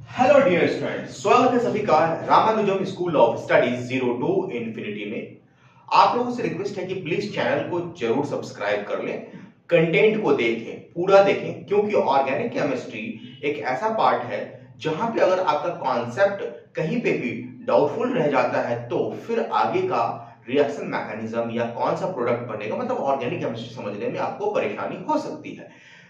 Hello dear student, स्वागत है सभी का Ramanujam school of studies 0 to infinity में। आप लोगों से रिक्वेस्ट है कि प्लीज चैनल को जरूर सब्सक्राइब कर लें, कंटेंट को देखें, पूरा देखें, क्योंकि ऑर्गेनिक केमिस्ट्री एक ऐसा पार्ट है जहां पे अगर आपका कॉन्सेप्ट कहीं पे भी डाउटफुल रह जाता है तो फिर आगे का रिएक्शन मैकेनिज्म या कौन सा प्रोडक्ट बनेगा, मतलब ऑर्गेनिक केमिस्ट्री समझने में आपको परेशानी हो सकती है।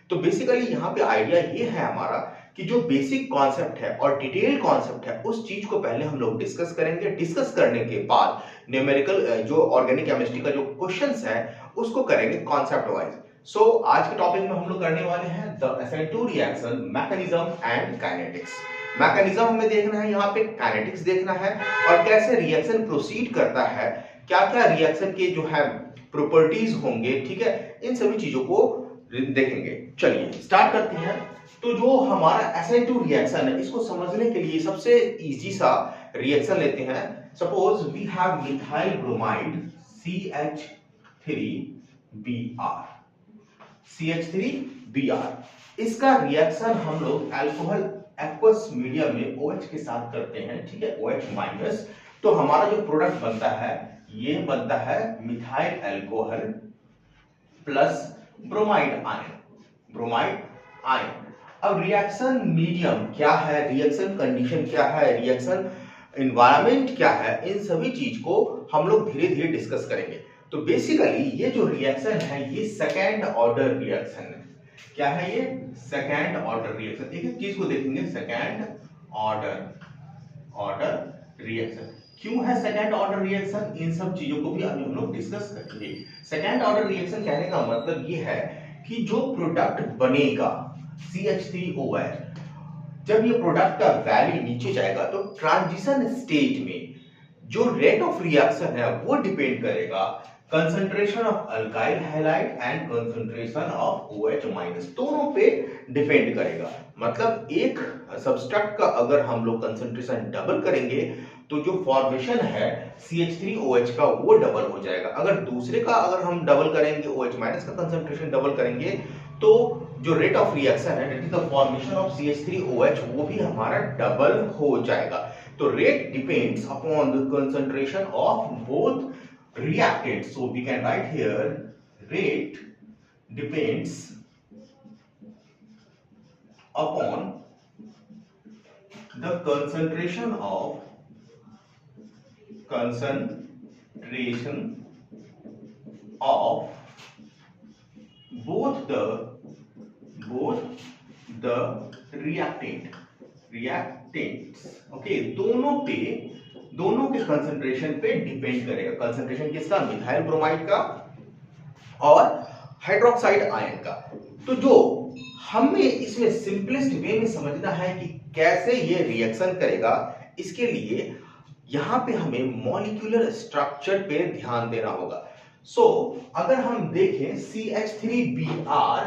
तो बेसिकली यहाँ पे आइडिया ये है हमारा कि जो बेसिक कॉन्सेप्ट है और डिटेल कॉन्सेप्ट है उस चीज को पहले हम लोग डिस्कस करेंगे। डिस्कस करने के बाद न्यूमेरिकल जो ऑर्गेनिक केमिस्ट्री का जो क्वेश्चंस है उसको करेंगे कॉन्सेप्ट वाइज। सो आज के टॉपिक में हम लोग करने वाले हैं the SN2 reaction mechanism and kinetics. Mechanism हमें देखना है, यहाँ पे काइनेटिक्स देखना है और कैसे रिएक्शन प्रोसीड करता है, क्या क्या रिएक्शन के जो है प्रॉपर्टीज होंगे, ठीक है, इन सभी चीजों को देखेंगे। चलिए स्टार्ट करते हैं। तो जो हमारा SN2 रिएक्शन है इसको समझने के लिए सबसे इजी सा रिएक्शन लेते हैं। Suppose we have methyl bromide CH3Br। इसका रिएक्शन हम लोग अल्कोहल एक्वस मीडियम में OH के साथ करते हैं, ठीक है, OH माइनस। तो हमारा जो प्रोडक्ट बनता है ये बनता है methyl alcohol plus bromide ion. अब रिएक्शन मीडियम क्या है, रिएक्शन कंडीशन क्या है, रिएक्शन एनवायरनमेंट क्या है, इन सभी चीज को हम लोग धीरे धीरे डिस्कस करेंगे। तो बेसिकली ये जो रिएक्शन है ये सेकेंड ऑर्डर रिएक्शन है। क्या है ये? Second order reaction. एक एक चीज को देखेंगे। सेकेंड ऑर्डर रिएक्शन क्यों है सेकेंड ऑर्डर रिएक्शन, इन सब चीजों को भी अभी हम लोग डिस्कस करेंगे। सेकेंड ऑर्डर रिएक्शन कहने का मतलब ये है कि जो प्रोडक्ट बनेगा CH3OH, जब ये प्रोडक्ट का वैल्यू नीचे जाएगा तो ट्रांजिशन स्टेज में जो रेट ऑफ रिएक्शन है वो डिपेंड करेगा concentration of alkyl halide and concentration of OH minus, दोनों पे डिपेंड करेगा। मतलब एक सब्सट्रेट का अगर हम लोग कंसंट्रेशन डबल करेंगे तो जो फॉर्मेशन है CH3OH का वो डबल हो जाएगा। अगर दूसरे का अगर हम डबल करेंगे, OH माइनस का कंसंट्रेशन डबल करेंगे, तो जो रेट ऑफ रिएक्शन है that is the formation of CH3OH वो भी हमारा डबल हो जाएगा। तो rate depends upon the concentration of both reactants. So we can write here rate depends upon the concentration of both the reactants, okay, दोनों के concentration पे depend करेगा। कंसंट्रेशन किसका? मिथाइल ब्रोमाइड का और हाइड्रोक्साइड आयन का। तो जो हमें इसमें सिंपलेस्ट वे में समझना है कि कैसे ये रिएक्शन करेगा, इसके लिए यहां पे हमें मॉलिक्यूलर स्ट्रक्चर पे ध्यान देना होगा। अगर हम देखें CH3Br,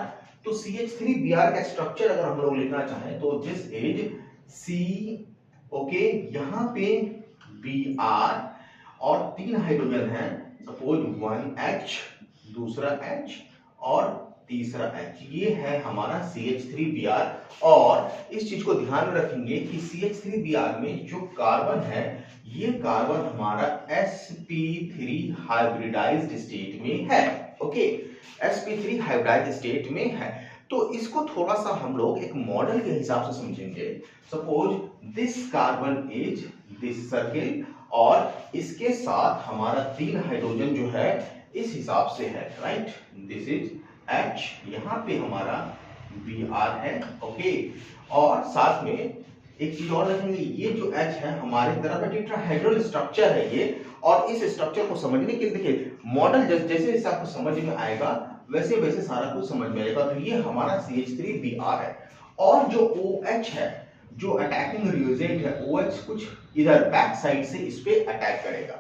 तो CH3Br का स्ट्रक्चर अगर हम लोग लिखना चाहें तो दिस इज C, ओके, यहां पे Br और 3 हाइड्रोजन है, सपोज 1H, दूसरा H और तीसरा H, ये है हमारा CH3Br। और इस चीज को ध्यान में रखेंगे कि CH3Br में जो कार्बन है ये कार्बन हमारा sp3 हाइब्रिडाइज्ड स्टेट में है, ओके, sp3 हाइब्रिडाइज्ड स्टेट में है। तो इसको थोड़ा सा हम लोग एक मॉडल के हिसाब से समझेंगे। Suppose this carbon is this circle और इसके साथ हमारा 3 हाइड्रोजन जो है इस हिसाब से है, राइट, दिस इज H, यहाँ पे हमारा Br है, ओके, और साथ में एक चीज और रखेंगे, ये जो H है हमारे तरफ टेट्राहेड्रल स्ट्रक्चर है ये। और इस स्ट्रक्चर को समझने के लिए देखिए मॉडल जैसे जैसे आपको समझ में आएगा वैसे वैसे सारा कुछ समझ में आएगा। तो ये हमारा CH3Br है और जो OH है, जो अटैकिंग रिएजेंट है, OH कुछ इधर बैक साइड से इस पे अटैक करेगा।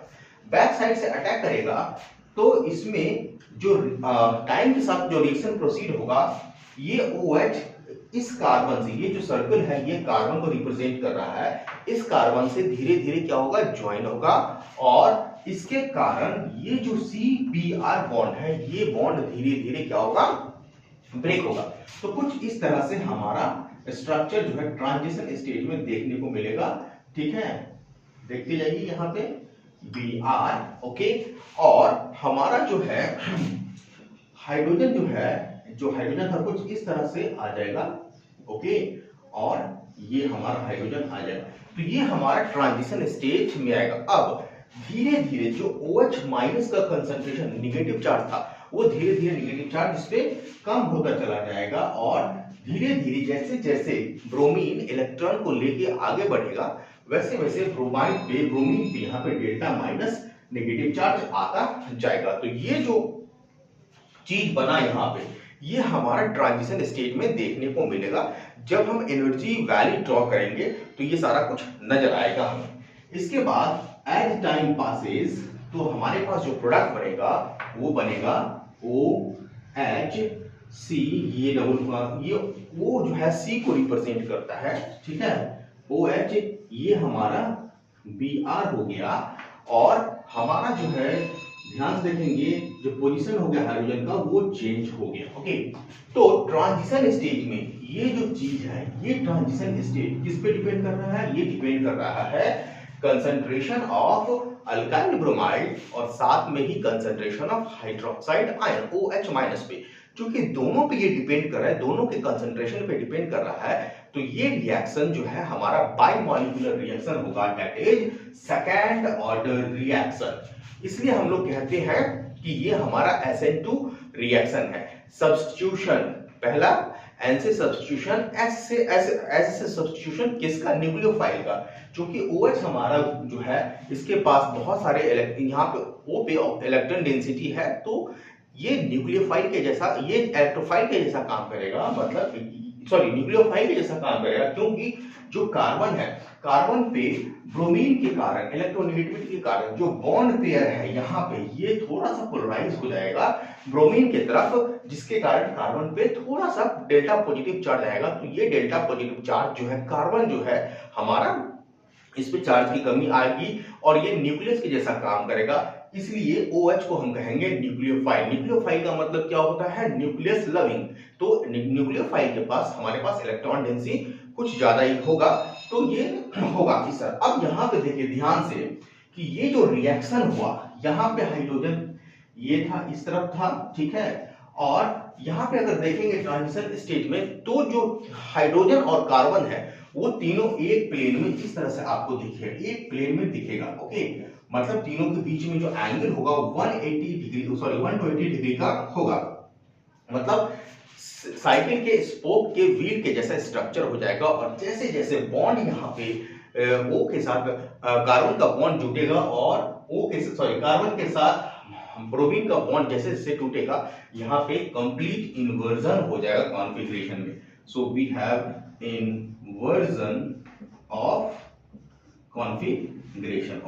बैक साइड से अटैक करेगा तो इसमें जो टाइम के साथ जो रिएक्शन प्रोसीड होगा, ये OH इस कार्बन से, ये जो सर्कल है ये कार्बन को रिप्रेजेंट कर रहा है, इस कार्बन से धीरे धीरे क्या होगा, ज्वाइन होगा और इसके कारण ये जो CBr बॉन्ड है ये बॉन्ड धीरे धीरे क्या होगा, ब्रेक होगा। तो कुछ इस तरह से हमारा स्ट्रक्चर जो है ट्रांजिशन स्टेज में देखने को मिलेगा। ठीक है, देखते जाइए यहाँ पे Br, ओके। और हमारा जो है हाइड्रोजन जो हाइड्रोजन हर कुछ इस तरह से आ जाएगा, ओके। और ये हमारा हाइड्रोजन आ जाएगा, तो ये हमारा ट्रांजिशन स्टेज में आएगा। अब धीरे धीरे जो OH माइनस का कंसंट्रेशन नेगेटिव चार्ज था वो धीरे धीरे नेगेटिव चार्ज इस पे कम होता चला जाएगा, और धीरे धीरे जैसे जैसे ब्रोमीन इलेक्ट्रॉन को लेके आगे बढ़ेगा वैसे वैसे ब्रोमीन पे यहाँ पे डेल्टा माइनस नेगेटिव चार्ज आता जाएगा। तो ये जो चीज बना यहाँ पे ये हमारा ट्रांजिशन स्टेज में देखने को मिलेगा। जब हम एनर्जी वैल्यू ड्रॉ करेंगे तो ये सारा कुछ नजर आएगा हमें। इसके बाद एज टाइम पासेज तो हमारे पास जो प्रोडक्ट बनेगा वो बनेगा OH C, ये डबल ये वो जो है C को रिप्रेजेंट करता है, ठीक है। OH ये हमारा Br हो गया, और हमारा जो है ध्यान से देखेंगे जो पोजीशन हो गया हाइड्रोजन का वो चेंज हो गया, ओके। तो ट्रांजिशन स्टेज में ये जो चीज है, ये ट्रांजिशन स्टेज किस पे डिपेंड कर रहा है? ये डिपेंड कर रहा है कंसंट्रेशन ऑफ अल्काइल ब्रोमाइड और साथ में ही concentration of hydroxide ion OH minus पे। क्योंकि दोनों पे ये डिपेंड कर रहा है, दोनों के कंसंट्रेशन पे डिपेंड कर रहा है, तो ये रिएक्शन जो है हमारा बाइमॉलिक्यूलर रिएक्शन होगा, that is second order reaction. इसलिए हम लोग कहते हैं कि ये हमारा SN2 रिएक्शन है। सब्स्टिट्यूशन पहला, N से सब्स्टिट्यूशन, S से सब्स्टिट्यूशन किसका? न्यूक्लियोफाइल का। क्योंकि OH हमारा जो है इसके पास बहुत सारे यहाँ पे O पे इलेक्ट्रॉन डेंसिटी है, तो ये न्यूक्लियोफाइल के जैसा, ये इलेक्ट्रोफाइल के जैसा काम करेगा, मतलब सॉरी न्यूक्लियोफाइल के जैसा काम करेगा। क्योंकि जो कार्बन है, कार्बन पे ब्रोमीन के कारण, इलेक्ट्रोनेगेटिविटी के कारण जो बॉन्ड पेयर है यहाँ पे ये थोड़ा सा पोलराइज हो जाएगा ब्रोमीन की तरफ, जिसके कारण कार्बन पे थोड़ा सा डेल्टा पॉजिटिव चार्ज आएगा। तो ये डेल्टा पॉजिटिव चार्ज जो है कार्बन जो है हमारा, इस पे चार्ज की कमी आएगी और ये न्यूक्लियस के जैसा काम करेगा। इसलिए OH को हम कहेंगे न्यूक्लियोफाइल। न्यूक्लियोफाइल का मतलब क्या होता है? Nucleus loving. तो न्यूक्लियोफाइल के पास हमारे पास इलेक्ट्रॉन डेंसिटी कुछ ज्यादा ही होगा, तो ये होगा कि सर अब यहाँ पे देखिए ध्यान से कि ये जो रिएक्शन हुआ, यहाँ पे हाइड्रोजन ये था, इस तरफ था, ठीक है। और यहाँ पे अगर देखेंगे ट्रांजिशन स्टेज में, तो जो हाइड्रोजन और कार्बन है वो तीनों एक प्लेन में इस तरह से आपको दिखेगा, एक प्लेन में दिखेगा, ओके। मतलब तीनों के बीच में जो एंगल होगा 180 डिग्री, सॉरी 120 डिग्री का होगा। मतलब साइकिल के स्पोक के व्हील के जैसा स्ट्रक्चर हो जाएगा। और जैसे जैसे बॉन्ड यहाँ पे O के साथ कार्बन का बॉन्ड जुटेगा और कार्बन के साथ ब्रोमीन का बॉन्ड जैसे जैसे टूटेगा, यहाँ पे कंप्लीट इन्वर्जन हो जाएगा कॉन्फ़िगरेशन में। So we have inversion of configuration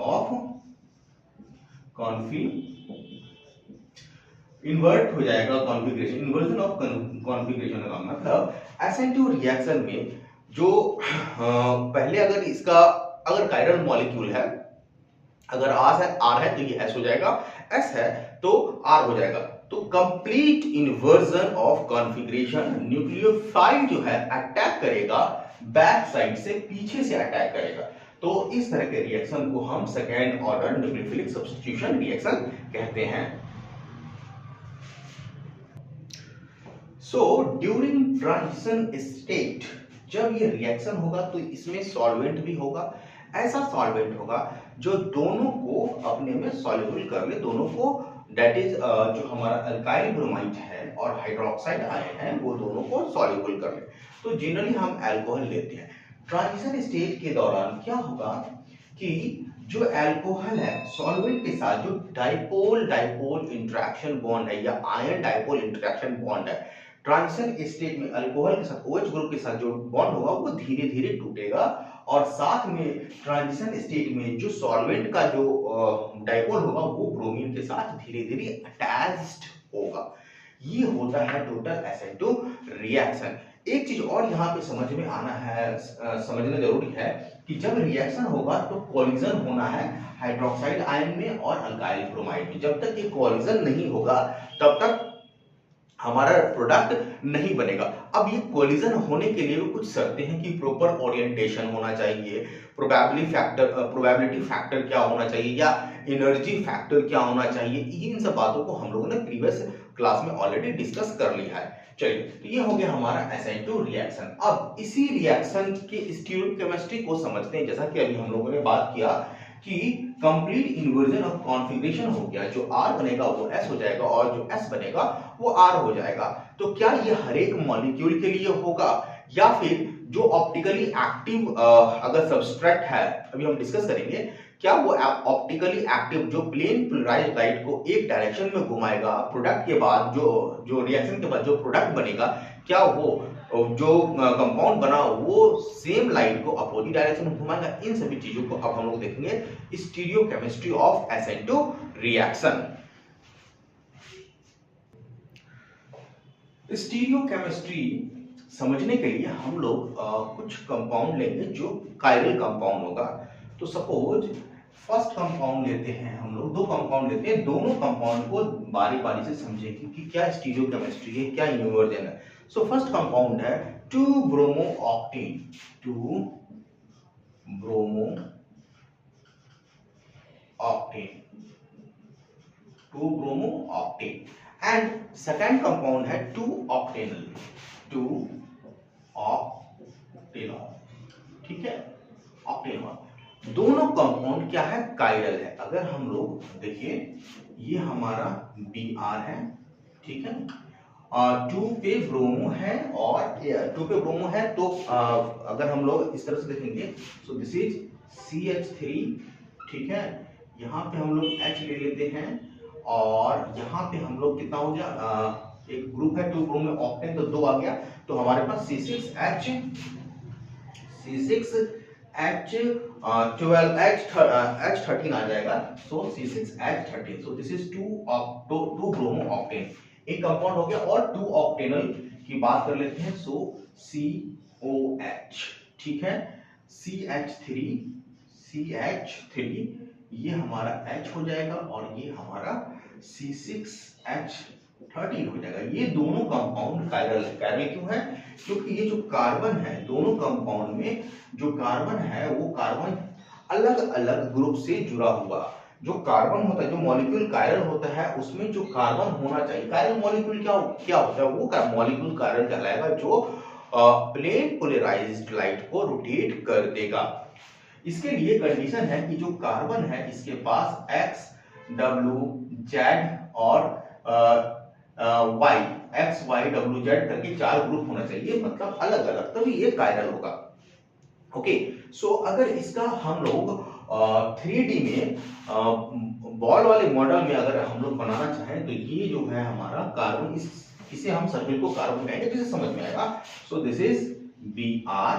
invert हो जाएगा कॉन्फ़िगरेशन, इन्वर्जन ऑफ कॉन्फ़िगरेशन का मतलब SN2 रिएक्शन में जो पहले अगर इसका अगर कायरल मॉलिक्यूल है, अगर R है तो ये S हो जाएगा, S है तो R हो जाएगा। तो complete inversion of configuration, nucleophile जो है अटैक करेगा बैक साइड से, पीछे से अटैक करेगा। तो इस तरह के रिएक्शन को हम second order nucleophilic substitution reaction कहते हैं। सो ड्यूरिंग ट्रांजिशन स्टेट जब ये रिएक्शन होगा तो इसमें सॉल्वेंट भी होगा। ऐसा सॉल्वेंट होगा जो दोनों को अपने में सॉल्युबल कर ले, दोनों को, दैट इज जो हमारा अल्काइल ब्रोमाइड है और हाइड्रोक्साइड आयन है वो दोनों को सॉल्युबल कर ले। तो जनरली हम अल्कोहल लेते हैं। ट्रांजिशन स्टेज के दौरान क्या होगा कि जो अल्कोहल है सॉल्वेंट के साथ जो डाइपोल इंटरेक्शन बॉन्ड है या आयन डाइपोल इंटरेक्शन बॉन्ड है, ट्रांजिशन स्टेज में अल्कोहल के साथ OH ग्रुप के साथ जो बॉन्ड होगा वो धीरे धीरे टूटेगा, और साथ में ट्रांजिशन स्टेज में जो सॉल्वेंट का जो डाइपोल होगा वो ब्रोमीन के साथ धीरे धीरे अटैच्ड होगा। ये होता है टोटल SN2 रिएक्शन। एक चीज और यहाँ पे समझ में आना है, समझना जरूरी है कि जब रिएक्शन होगा तो कोलिजन होना है हाइड्रोक्साइड आयन में और अल्काइल ब्रोमाइड में। जब तक ये कोलिजन नहीं होगा तब तक हमारा प्रोडक्ट नहीं बनेगा। अब ये कोलिजन होने के लिए कुछ शर्तें हैं कि प्रॉपर ओरिएंटेशन होना चाहिए, प्रोबेबिलिटी फैक्टर क्या होना चाहिए, या एनर्जी फैक्टर क्या होना चाहिए। इन सब बातों को हम लोगों ने प्रीवियस क्लास में ऑलरेडी डिस्कस कर लिया है। चलिए, तो ये हो गया हमारा SN2 रिएक्शन। अब इसी रिएक्शन के स्टीरियोकेमिस्ट्री को समझते हैं। जैसा कि अभी हम लोगों ने बात किया कि कंप्लीट इन्वर्जन ऑफ कॉन्फ़िगरेशन हो गया, जो R बनेगा वो S हो जाएगा और जो S बनेगा वो R हो जाएगा। तो क्या ये हर एक मॉलिक्यूल के लिए होगा, या फिर जो ऑप्टिकली एक्टिव अगर सब्सट्रेट है, अभी हम डिस्कस करेंगे, क्या वो ऑप्टिकली एक्टिव जो प्लेन पोलराइज्ड लाइट को एक डायरेक्शन में घुमाएगा, प्रोडक्ट के बाद जो रिएक्शन के बाद जो प्रोडक्ट बनेगा, क्या वो जो कंपाउंड बना वो सेम लाइट को अपोजिट डायरेक्शन में घुमाएगा। इन सभी चीजों को अब हम लोग देखेंगे stereochemistry of SN2 reaction. Stereochemistry समझने के लिए हम लोग कुछ कंपाउंड लेंगे जो कायरल कंपाउंड होगा। तो सपोज फर्स्ट कंपाउंड लेते हैं, हम लोग दो कंपाउंड लेते हैं, दोनों कंपाउंड को बारी बारी से समझेंगे कि क्या स्टीरियोकेमिस्ट्री है, क्या इन्वर्जन है। सो फर्स्ट कंपाउंड है two bromo octane, two bromo octane, two bromo octane. And second compound है 2-ऑक्टेनॉल, 2-ऑक्टेनॉल, ठीक है, ऑक्टेनॉल। दोनों कंपाउंड क्या है, कायरल है। अगर हम लोग देखिए, ये हमारा Br है, ठीक है, 2 पे ब्रोमो है और 2 पे ब्रोमो है, तो अगर हम लोग इस तरह से देखेंगे, सो दिस इज CH3, ठीक है, यहाँ पे हम लोग H ले लेते हैं और यहाँ पे हम लोग कितना हो गया, एक ग्रुप है 2 ब्रोमो ऑक्टेन, तो 2 आ गया, तो हमारे पास C6H12H13 आ जाएगा। सो C6H13, so this is 2 bromo octane, एक कंपाउंड हो गया। और 2 ऑक्टेनल की बात कर लेते हैं, सो COH, ठीक है, CH3, ये हमारा H हो जाएगा और ये हमारा C6H13 हो जाएगा। ये दोनों कंपाउंड कायरल है। कायरल क्यों है, क्योंकि ये जो कार्बन है, दोनों कंपाउंड में जो कार्बन है वो कार्बन अलग अलग ग्रुप से जुड़ा हुआ। जो कार्बन होता है, जो मॉलिक्यूल कायरल होता है, उसमें जो कार्बन होना चाहिए, कायरल मॉलिक्यूल क्या होता है, वो मॉलिक्यूल कायरल कहलाएगा जो प्लेन पोलराइज्ड लाइट को रोटेट कर देगा। इसके लिए कंडीशन है कि जो कार्बन है इसके पास X, W, Z और Y, X, Y, W, Z करके 4 ग्रुप होना चाहिए, मतलब अलग अलग, तभी ये कायरल होगा। ओके, सो अगर इसका हम लोग 3D में बॉल वाले मॉडल में अगर हम लोग बनाना चाहें, तो ये जो है हमारा कार्बन, इसे हम सर्किल को कार्बन कहेंगे, जिसे समझ में आएगा। सो दिस इज Br,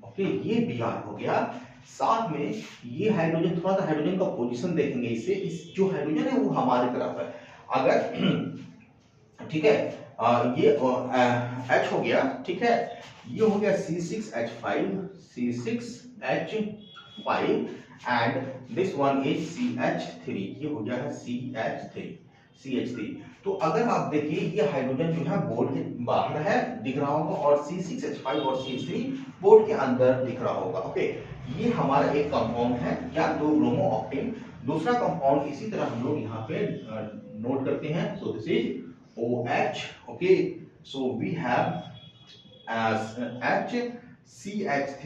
ओके, ये Br हो गया। साथ में ये हाइड्रोजन, थोड़ा सा हाइड्रोजन का पोजीशन देखेंगे, इससे इस जो हाइड्रोजन है वो हमारे तरफ है। अगर ठीक है, ये H हो गया, ठीक है, ये हो गया C6H5 and this one is CH3, ये हो गया है CH3। तो अगर आप देखिए, ये हाइड्रोजन जो है बोर्ड के बाहर है दिख रहा होगा, और C6H5 और CH3 बोर्ड के अंदर दिख रहा होगा। ओके, ये हमारा एक कंपाउंड है, क्या, 2-ब्रोमो ऑक्टेन। दूसरा कंपाउंड इसी तरह हम लोग यहाँ पे नोट करते हैं, so this is OH, okay, so we have CH3,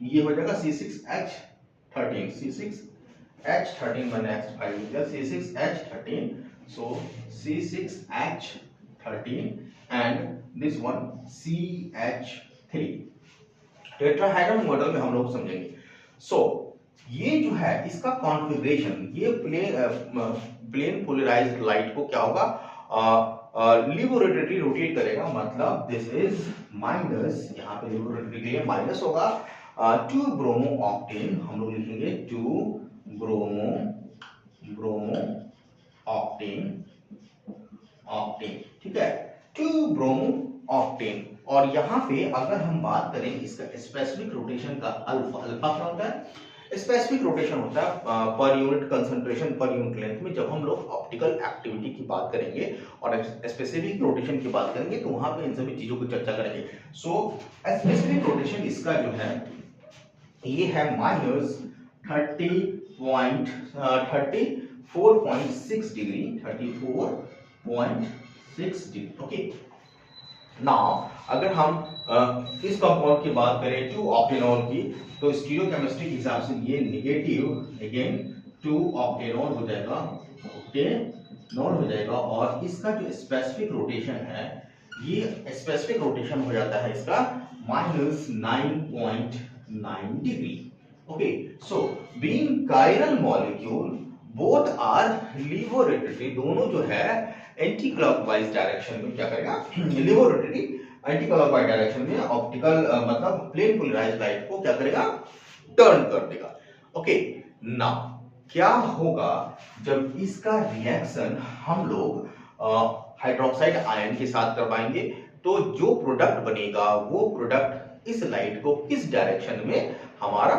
ये हो जाएगा C6H13 बना H5 C6H13, so C6H13 and this one CH3। Tetrahedral model में हम लोग समझेंगे। सो ये जो है इसका कॉन्फ़िगरेशन, ये प्लेन पोलराइज्ड लाइट को क्या होगा, लिबोरेटरी रोटेट करेगा, मतलब दिस इज माइनस, यहाँ पे लिबोरेटरी के लिए माइनस होगा। 2-ब्रोमो ऑक्टेन हम लोग लिखेंगे, 2-ब्रोमो ऑक्टेन, ठीक है, 2-ब्रोमो ऑक्टेन। और यहाँ पे अगर हम बात करें इसका स्पेसिफिक रोटेशन का, अल्फा क्या होता है, स्पेसिफिक रोटेशन होता है per unit concentration per unit length में। जब हम लोग ऑप्टिकल एक्टिविटी की बात करेंगे और स्पेसिफिक रोटेशन की बात करेंगे तो वहां पे इन सभी चीजों की चर्चा करेंगे। सो स्पेसिफिक रोटेशन इसका जो है ये है -34.6 डिग्री, 34.6 डिग्री। ओके, नाउ अगर हम इस कंपाउंड की बात करें 2-ऑक्टेनॉल की, तो स्टीरियोकेमिस्ट्री के हिसाब से ये नेगेटिव अगेन 2-ऑक्टेनॉल हो जाएगा, ऑक्टेनॉल हो जाएगा। और इसका जो स्पेसिफिक रोटेशन है, ये स्पेसिफिक रोटेशन हो जाता है इसका -9.9 degree. Okay, so being chiral molecule both are levorotatory, दोनों जो है एंटी क्लॉकवाइज डायरेक्शन में क्या करेगा, लिबोरेटरी एंटी क्लॉकवाइज डायरेक्शन में ऑप्टिकल मतलब प्लेन पोलराइज्ड लाइट को क्या करेगा, टर्न कर देगा। ओके, नाउ क्या होगा जब इसका रिएक्शन हम लोग हाइड्रोक्साइड आयन के साथ करवाएंगे, तो जो प्रोडक्ट बनेगा वो प्रोडक्ट इस लाइट को किस डायरेक्शन में हमारा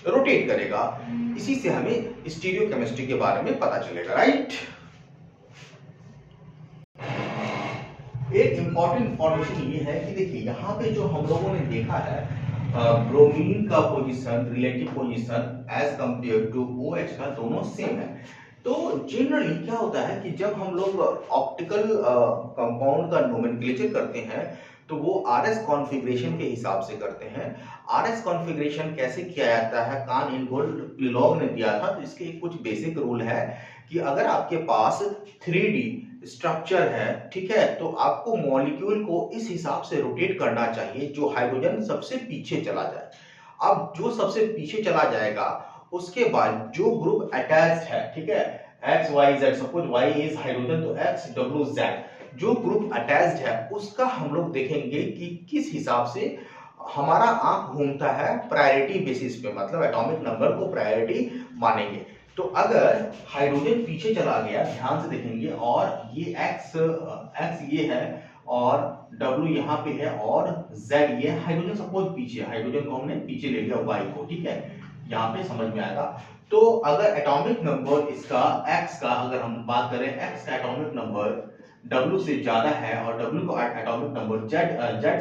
रोटेट करेगा। इसी से हमें स्टीरियोकेमिस्ट्री के बारे में पता चलेगा, राइट। एक इंपॉर्टेंट इंफॉर्मेशन ये है कि देखिए यहाँ पे जो हम लोगों ने देखा है ब्रोमीन का position, relative position as compare to OH का, दोनों सेम है। तो जनरली क्या होता है कि जब हम लोग ऑप्टिकल कंपाउंड का नोमेनक्लेचर करते हैं तो वो RS कॉन्फ़िगरेशन के हिसाब से करते हैं। RS कॉन्फ़िगरेशन कैसे किया जाता है, कान इनगोल्ड क्लिलॉग ने दिया था। तो इसके कुछ बेसिक रूल है कि अगर आपके पास 3D स्ट्रक्चर है, ठीक है, तो आपको मॉलिक्यूल को इस हिसाब से रोटेट करना चाहिए जो हाइड्रोजन सबसे पीछे चला जाए। अब जो सबसे पीछे चला जाएगा उसके बाद जो ग्रुप अटैच्ड है, ठीक है, X Y Z, suppose Y is hydrogen तो एक्स डब्ल्यू जेड, जो ग्रुप अटैच्ड है उसका हम लोग देखेंगे कि किस हिसाब से हमारा आंख घूमता है प्रायोरिटी बेसिस पे, मतलब एटॉमिक नंबर को प्रायोरिटी मानेंगे। तो अगर हाइड्रोजन पीछे चला गया, ध्यान से देखेंगे, और ये एक्स ये है और W यहाँ पे है और Z ये हाइड्रोजन सपोज पीछे, हाइड्रोजन को हमने पीछे ले लिया Y को, ठीक है, यहाँ पे समझ में आएगा। तो अगर एटॉमिक नंबर इसका X का अगर हम बात करें, X का एटॉमिक नंबर W से ज्यादा है और W का एटॉमिक नंबर Z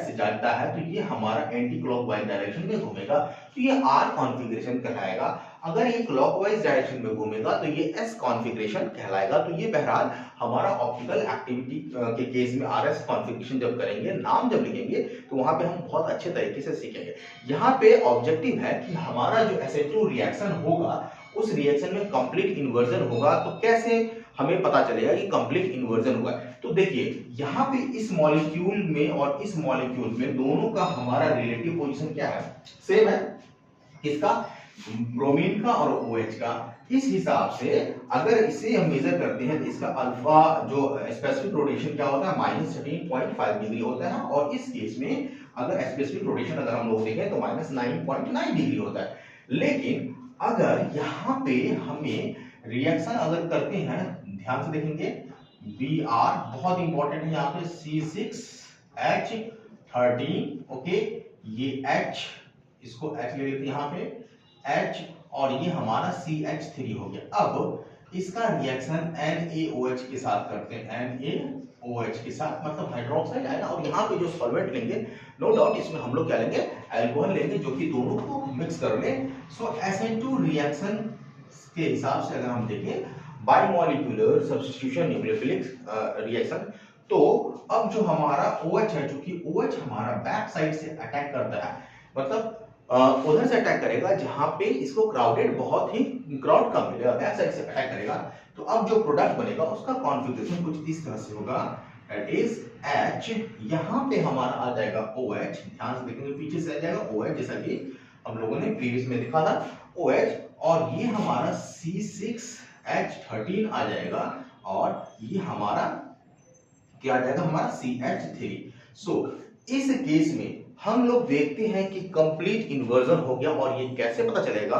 से ज्यादा है, तो ये हमारा एंटी क्लॉकवाइज डायरेक्शन में घूमेगा, तो ये R कॉन्फ़िगरेशन कहलाएगा। अगर ये क्लॉकवाइज डायरेक्शन में घूमेगा तो ये S कॉन्फ़िगरेशन कहलाएगा। तो ये बहरहाल हमारा ऑप्टिकल एक्टिविटी के केस में RS कॉन्फ़िगरेशन जब करेंगे, नाम जब लिखेंगे, तो वहां पे हम बहुत अच्छे तरीके से सीखेंगे। यहाँ पे ऑब्जेक्टिव है कि हमारा जो SN2 रिएक्शन होगा उस रिएक्शन में कंप्लीट इन्वर्जन होगा। तो कैसे हमें पता चलेगा कि कंप्लीट इन्वर्जन हुआ है? तो देखिए यहाँ पे इस मॉलिक्यूल में और इस मॉलिक्यूल में दोनों का हमारा रिलेटिव पोजीशन क्या है, सेम है। किसका? ब्रोमीन का और OH का। इस हिसाब से अगर इसे हम मेजर करते हैं तो इसका अल्फा जो स्पेसिफिक रोटेशन क्या होता है, -13.5 डिग्री होता है, और इस केस में अगर स्पेसिफिक रोटेशन अगर हम लोग देखें तो -9.9 डिग्री होता है। लेकिन अगर यहाँ पे हमें रिएक्शन अगर करते हैं, ध्यान से देखेंगे, Br बहुत इंपॉर्टेंट है यहाँ पे, C6H13, ओके, ये H, इसको H ले लेते हैं यहाँ पे H, और ये हमारा CH3 हो गया। अब इसका रिएक्शन NaOH के साथ करते हैं, NaOH के साथ, मतलब हाइड्रोक्साइड आएगा, और यहाँ पे जो सॉल्वेंट लेंगे, नो डाउट इसमें हम लोग क्या लेंगे, अल्कोहल लेंगे, जो कि दोनों को मिक्स कर लें। सो SN2 रिएक्शन के हिसाब से अगर हम देखें, बाइमॉलिक्यूलर सब्स्टिट्यूशन न्यूक्लियोफिलिक रिएक्शन, तो अब जो हमारा OH है, चूंकि OH हमारा बैक साइड से अटैक करता है, मतलब उधर से अटैक करेगा जहां पे इसको क्राउडेड बहुत ही क्राउड कम मिलेगा, बैक साइड से अटैक करेगा। तो अब जो प्रोडक्ट बनेगा उसका कॉन्फ़िगरेशन कुछ इस तरह से होगा, दैट इज H, यहां पे हमारा आ जाएगा OH, ध्यान से देखेंगे पीछे से आ जाएगा OH, जैसा कि हम लोगों ने प्रीवियस में देखा था OH, और ये हमारा C6H13 आ जाएगा, और ये हमारा क्या आ जाएगा, हमारा CH3। सो इस केस में हम लोग देखते हैं कि कंप्लीट इन्वर्जन हो गया। और ये कैसे पता चलेगा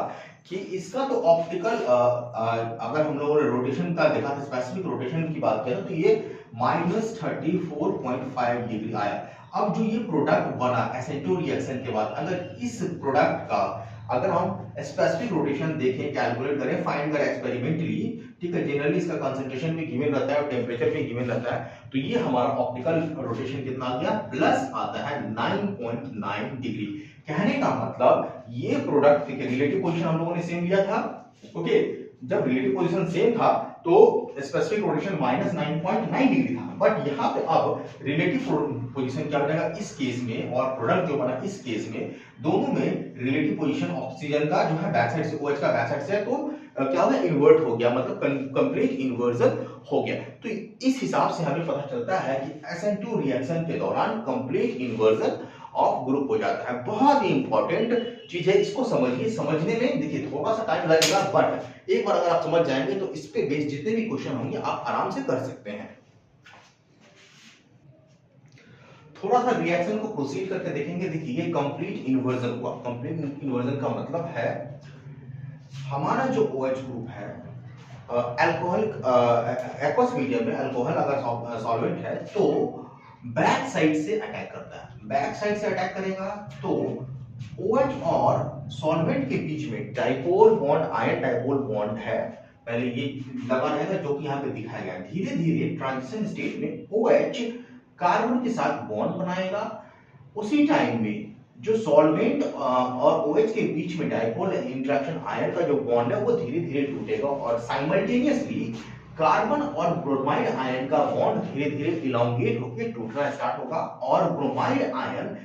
कि इसका तो ऑप्टिकल अगर हम लोगों ने रोटेशन का देखा था, स्पेसिफिक रोटेशन की बात करें तो ये -34.5 डिग्री आया। अब जो ये प्रोडक्ट बना SN2 रिएक्शन के बाद, अगर इस प्रोडक्ट का अगर हम स्पेसिफिक रोटेशन देखें, कैलकुलेट करें, फाइंड करें एक्सपेरिमेंटली, ठीक है, जनरली इसका कंसंट्रेशन भी गिवन रहता है और टेम्परेचर भी गिवन रहता है, तो ये हमारा ऑप्टिकल रोटेशन कितना आ गया, प्लस आता है 9.9 डिग्री। कहने का मतलब ये प्रोडक्ट के रिलेटिव पोजीशन हम लोगों ने सेम लिया था, ओके, जब रिलेटिव पोजीशन सेम था तो स्पेसिफिक रोटेशन माइनस 9.9 डिग्री था, बट यहाँ पे अब रिलेटिव पोजीशन क्या बनेगा इस केस में, और प्रोडक्ट जो बना इस केस में, दोनों में रिलेटिव पोजीशन ऑक्सीजन का जो है बैक साइड से, OH का बैक साइड से, तो क्या हो गया, इन्वर्ट हो गया, मतलब कंप्लीट इन्वर्जन हो गया। तो इस हिसाब से हमें पता चलता है कि SN2 रिएक्शन के दौरान कंप्लीट इन्वर्जन ऑफ ग्रुप हो जाता है। बहुत ही इंपॉर्टेंट चीज है, इसको समझिए, समझने में देखिए थोड़ा सा टाइम लगेगा, बट एक बार अगर आप समझ जाएंगे तो इस पे बेस्ड जितने भी क्वेश्चन होंगे आप आराम से कर सकते हैं। थोड़ा सा रिएक्शन को प्रोसीड करके देखेंगे। देखिए ये कंप्लीट इन्वर्जन हुआ। कंप्लीट इन्वर्जन का मतलब है हमारा जो OH ग्रुप है, अल्कोहलिक एक्वस मीडियम में अल्कोहल अगर सॉल्वेंट है तो बैक साइड से अटैक करता है। बैक साइड से अटैक करेगा तो OH और सॉल्वेंट के बीच में dipole bond, ion dipole bond है, पहले ये लगा रहेगा जो कि यहाँ पे दिखाया गया। धीरे धीरे ट्रांजिशन स्टेट में OH कार्बन के साथ बॉन्ड बनाएगा, उसी टाइम में जो सॉल्वेंट और OH के बीच में डाइपोल इंटरेक्शन आयन का जो बॉन्ड है वो धीरे धीरे टूटेगा, और साइमल्टेनियसली कार्बन और ब्रोमाइड आयन का बॉन्ड धीरे धीरे इलोंगेट होकर टूटना स्टार्ट होगा, और ब्रोमाइड आयन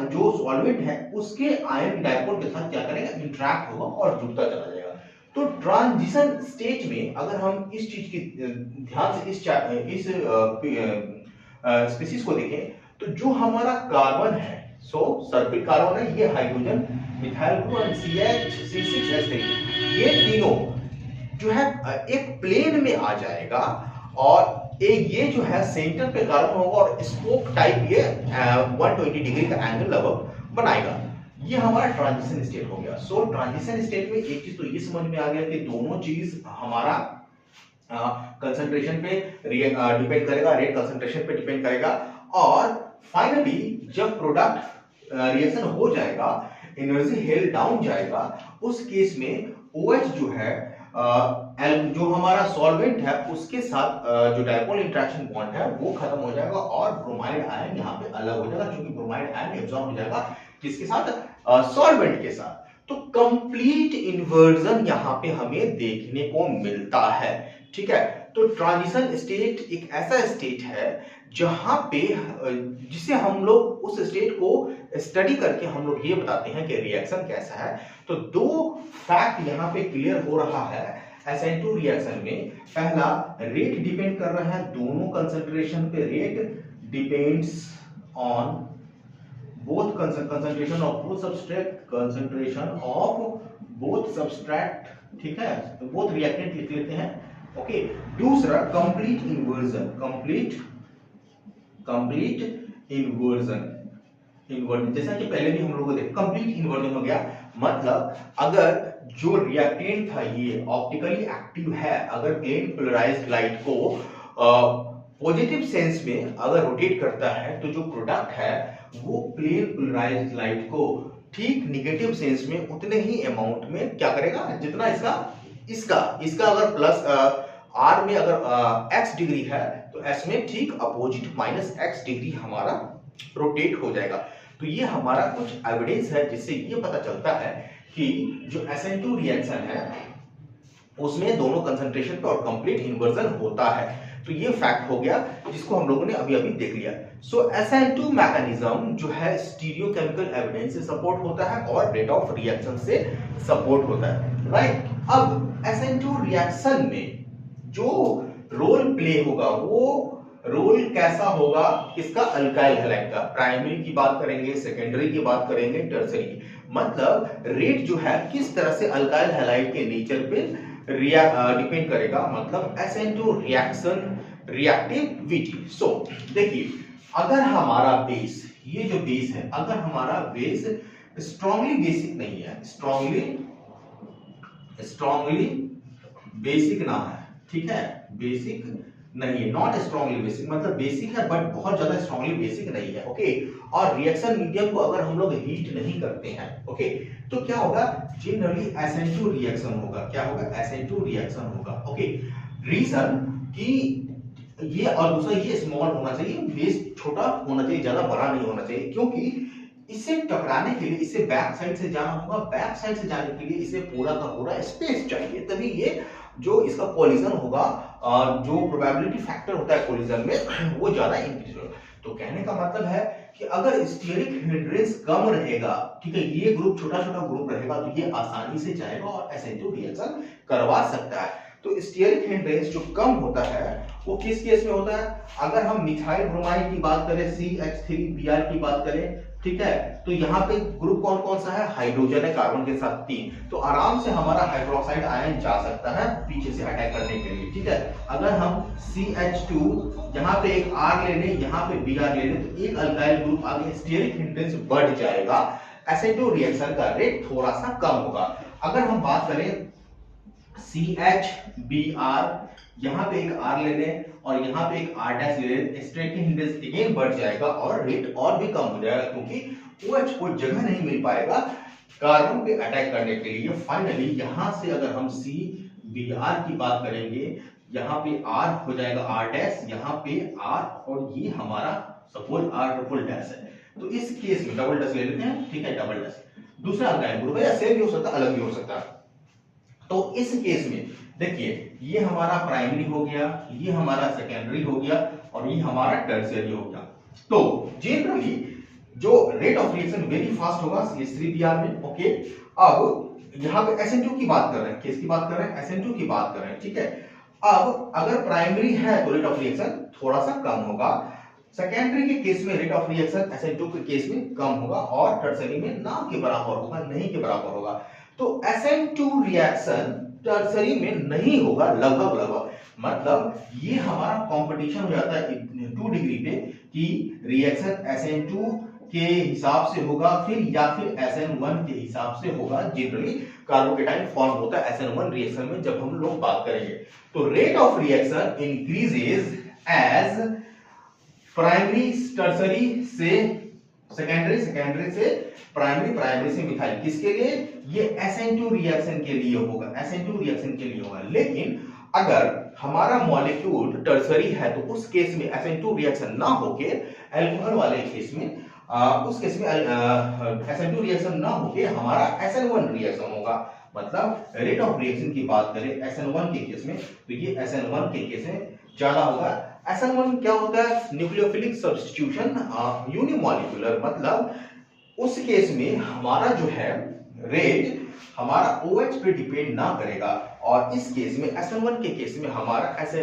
जो सॉल्वेंट है उसके आयन डाइपोल के साथ क्या करेगा, इंटरेक्ट होगा और जुड़ता चला जाएगा। तो ट्रांजिशन स्टेज में अगर हम इस चीज की ध्यान से इस स्पीशीज को देखें तो जो हमारा कार्बन है, सर्किल कार्बन है, ये हाइड्रोजन मिथाइल ग्रुप और CH6H3, ये तीनों जो है एक प्लेन में आ जाएगा, और ये जो है सेंटर पे कार्बन होगा और स्पोक टाइप ये 120 डिग्री का एंगल लगभग बनाएगा। ये हमारा ट्रांजिशन स्टेट हो गया। ट्रांजिशन स्टेट में एक चीज तो ये समझ में आ गया कि दोनों चीज हमारा कंसंट्रेशन पे डिपेंड करेगा, रेट कंसंट्रेशन पे डिपेंड करेगा, और फाइनली जब प्रोडक्ट रिएक्शन हो जाएगा, एनर्जी हेल्ड डाउन जाएगा, उस केस में OH जो है जो हमारा सॉल्वेंट है उसके साथ जो डाइपोल इंटरेक्शन बॉन्ड है वो खत्म हो जाएगा, और ब्रोमाइड आयन यहाँ पे अलग हो जाएगा, क्योंकि ब्रोमाइड आयन एब्जॉर्ब हो जाएगा किसके साथ, सॉल्वेंट के साथ। तो कंप्लीट इन्वर्जन यहाँ पे हमें देखने को मिलता है, ठीक है। तो ट्रांजिशन स्टेट एक ऐसा स्टेट है जहां पे जिसे हम लोग उस स्टेट को स्टडी करके हम लोग ये बताते हैं कि रिएक्शन कैसा है। तो दो फैक्ट यहाँ पे क्लियर हो रहा है SN2 रिएक्शन में। पहला, रेट डिपेंड कर रहा है दोनों कंसंट्रेशन पे। Rate depends on both concentration of both substrate, concentration of both substrate, ठीक है, तो बोथ रिएक्टेंट लिख लेते हैं, ओके। दूसरा, कंप्लीट इन्वर्जन, कंप्लीट इन्वर्जन जैसा कि पहले भी हम लोगों को देखा, कंप्लीट इन्वर्जन हो गया मतलब अगर जो रिएक्टेंट था ये ऑप्टिकली एक्टिव है, अगर प्लेन पोलराइज्ड लाइट को पॉजिटिव सेंस में अगर रोटेट करता है तो जो प्रोडक्ट है वो प्लेन पोलराइज्ड लाइट को ठीक निगेटिव सेंस में उतने ही अमाउंट में क्या करेगा जितना इसका अगर प्लस R में अगर x डिग्री है तो S में ठीक अपोजिट माइनस x डिग्री हमारा रोटेट हो जाएगा। तो ये हमारा कुछ एविडेंस है जिससे ये पता चलता है कि जो SN2 रिएक्शन है उसमें दोनों कंसंट्रेशन पे और कंप्लीट इन्वर्जन होता है। तो ये फैक्ट हो गया जिसको हम लोगों ने अभी दे लिया। सो SN2 मैकेनिज्म जो है स्टीरियोकेमिकल एविडेंस से सपोर्ट होता है और रेट ऑफ रिएक्शन से सपोर्ट होता है, राइट। अब SN2 रिएक्शन में जो रोल प्ले होगा वो रोल कैसा होगा किसका, अल्काइल हैलाइड का। प्राइमरी की बात करेंगे, सेकेंडरी की बात करेंगे, टर्सरी की, मतलब रेट जो है किस तरह से अल्काइल हैलाइड के नेचर पे डिपेंड करेगा, मतलब SN2 रिएक्शन रिएक्टिविटी। सो देखिए, अगर हमारा बेस, ये जो बेस है, अगर हमारा बेस स्ट्रांगली बेसिक नहीं है, स्ट्रांगली बेसिक ना है, ठीक है, बेसिक नहीं है, नॉट स्ट्रॉन्गली बेसिक, मतलब बेसिक है बट बहुत ज्यादा स्ट्रॉन्गली बेसिक नहीं है। ओके, और रिएक्शन मीडियम को अगर हम लोग हीट नहीं करते हैं, ओके, तो क्या होगा, जनरली SN2 रिएक्शन होगा। क्या होगा, SN2 रिएक्शन होगा। ओके, रीजन कि ये, और दूसरा ये स्मॉल होना चाहिए, बेस छोटा होना चाहिए, ज्यादा बड़ा नहीं होना चाहिए, क्योंकि इसे टकराने के लिए इसे बैक साइड से जाना होगा, बैक साइड से जाने के लिए इसे पूरा का पूरा स्पेस चाहिए, तभी ये जो इसका कोलिजन होगा, जो प्रोबेबिलिटी फैक्टर होता है कोलिजन में, वो ज्यादा इंक्रीज होगा। तो कहने का मतलब है कि अगर स्टीयरिक हिंड्रेंस कम रहेगा, ठीक है, ये ग्रुप छोटा छोटा ग्रुप रहेगा, तो ये आसानी से जाएगा और SN2 रिएक्शन करवा सकता है। तो स्टीयरिक हिंड्रेंस जो कम होता है वो किस केस में होता है, अगर हम मिथाइल ब्रोमाइड की बात करें, CH3Br की बात करें, ठीक है, तो यहाँ पे ग्रुप कौन कौन सा है, हाइड्रोजन है कार्बन के साथ 3, तो आराम से हमारा हाइड्रोक्साइड आयन जा सकता है पीछे से अटैक करने के लिए, ठीक है। अगर हम CH2 यहाँ पे एक R ले लें, यहाँ पे Br ले लें, तो एक अल्काइल ग्रुप आगे, स्टीयरिक हिंड्रेंस बढ़ जाएगा, SN2 रिएक्शन का रेट थोड़ा सा कम होगा। अगर हम बात करें CHBr, यहाँ पे एक R ले लें और यहाँ पे एक R डैश ले लें, स्टीयरिक हिंड्रेंस अगेन बढ़ जाएगा और रेट और भी कम हो जाएगा, क्योंकि OH को जगह नहीं मिल पाएगा कार्बन पे अटैक करने के लिए। फाइनली यहाँ से अगर हम CBr की बात करेंगे, यहाँ पे R हो जाएगा R डैश, यहाँ पे R, और ये हमारा सपोज R ट्रिपल डैश है, तो इस केस में डबल डैश ले लेते हैं, ठीक है, डबल डैश दूसरा अल्काइल ग्रुप है, या सेम भी हो सकता है, अलग भी हो सकता है। तो इस केस में देखिए, ये हमारा प्राइमरी हो गया, ये हमारा सेकेंडरी हो गया, और ये हमारा टर्शियरी हो गया। तो जनरली जो rate of reaction very fast होगा CH3Br में। ओके, अब यहाँ पे SN2 की बात कर रहे हैं, किसकी बात कर रहे हैं, SN2 की बात कर रहे हैं, ठीक है। अब अगर प्राइमरी है तो रेट ऑफ रिएक्शन थोड़ा सा कम होगा, सेकेंडरी के केस में रेट ऑफ रिएक्शन SN2 के केस में कम होगा, और टर्शियरी में ना के बराबर होगा, नहीं के बराबर होगा। तो SN2 रिएक्शन टर्शियरी में नहीं होगा लगभग, मतलब ये हमारा कंपटीशन हो जाता है 2 डिग्री पे कि रिएक्शन SN2 के हिसाब से होगा, फिर या फिर SN1 के हिसाब से होगा। जनरली कार्बोकेटाइन फॉर्म होता है SN1 रिएक्शन में, जब हम लोग बात करेंगे तो rate of reaction increases as primary tertiary से सेकेंडरी, सेकेंडरी से प्राइमरी, प्राइमरी से मिथाइल, किसके लिए, ये SN2 रिएक्शन के लिए होगा, SN2 रिएक्शन के लिए होगा। लेकिन अगर हमारा मॉलिक्यूल टर्शियरी है तो उस केस में SN2 रिएक्शन ना होके अल्कोहल वाले केस में उस केस में SN2 रिएक्शन ना होके हमारा SN1 रिएक्शन होगा। मतलब रेट ऑफ रिएक्शन की बात करें SN1 के केस में, तो ये SN1 के केस में ज्यादा होगा। SN1 क्या होता है, न्यूक्लियोफिलिक सब्स्टिट्यूशन यूनिमॉलिक्यूलर, मतलब उस केस में हमारा जो है रेट हमारा OH पे डिपेंड ना करेगा, और इस केस में SN1 के केस में हमारा ऐसे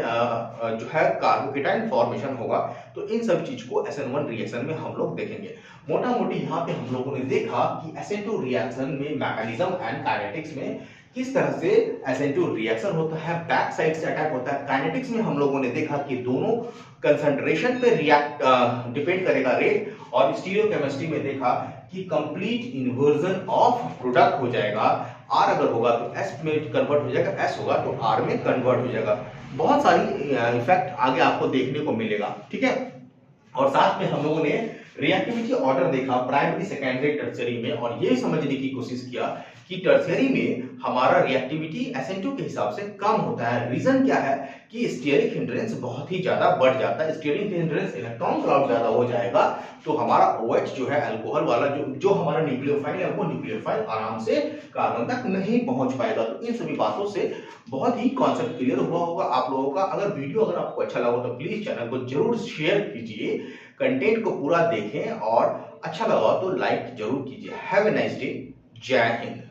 जो है कार्बोकेटाइन फॉर्मेशन होगा। तो इन सब चीज को SN1 रिएक्शन में हम लोग देखेंगे। मोटा मोटी यहाँ पे हम लोगों ने देखा कि SN2 रिएक्शन में मैकेनिज्म एंड काइनेटिक्स में किस तरह से SN2 रिएक्शन होता है, बैक साइड से अटैक होता है। काइनेटिक्स में हम लोगों ने देखा कि दोनों कंसंट्रेशन पे रिएक्ट डिपेंड करेगा रेट, और स्टीरियोकेमिस्ट्री में देखा कि कंप्लीट इन्वर्जन ऑफ प्रोडक्ट हो जाएगा। R अगर होगा तो S में कन्वर्ट हो जाएगा, S होगा तो R में कन्वर्ट हो जाएगा। बहुत सारी इफेक्ट आगे आपको देखने को मिलेगा, ठीक है। और साथ में हम लोगों ने रिएक्टिविटी ऑर्डर देखा प्राइमरी, सेकेंडरी, टर्शियरी में, और ये समझने की कोशिश किया कि टर्शियरी में हमारा रिएक्टिविटी SN2 के हिसाब से कम होता है। रीजन क्या है कि स्टीयरिक हिंड्रेंस बहुत ही ज्यादा बढ़ जाता है, स्टीयरिक हिंड्रेंस इलेक्ट्रॉन क्लाउड ज्यादा हो जाएगा, तो हमारा OH जो है अल्कोहल वाला जो हमारा न्यूक्लियोफाइल है, वो न्यूक्लियोफाइल आराम से कार्बन तक नहीं पहुंच पाएगा। तो इन सभी बातों से बहुत ही कॉन्सेप्ट क्लियर हुआ होगा आप लोगों का। अगर वीडियो अगर आपको अच्छा लगा तो प्लीज चैनल को जरूर शेयर कीजिए, कंटेंट को पूरा देखें, और अच्छा लगा तो लाइक जरूर कीजिए। हैव ए नाइस डे, जय हिंद।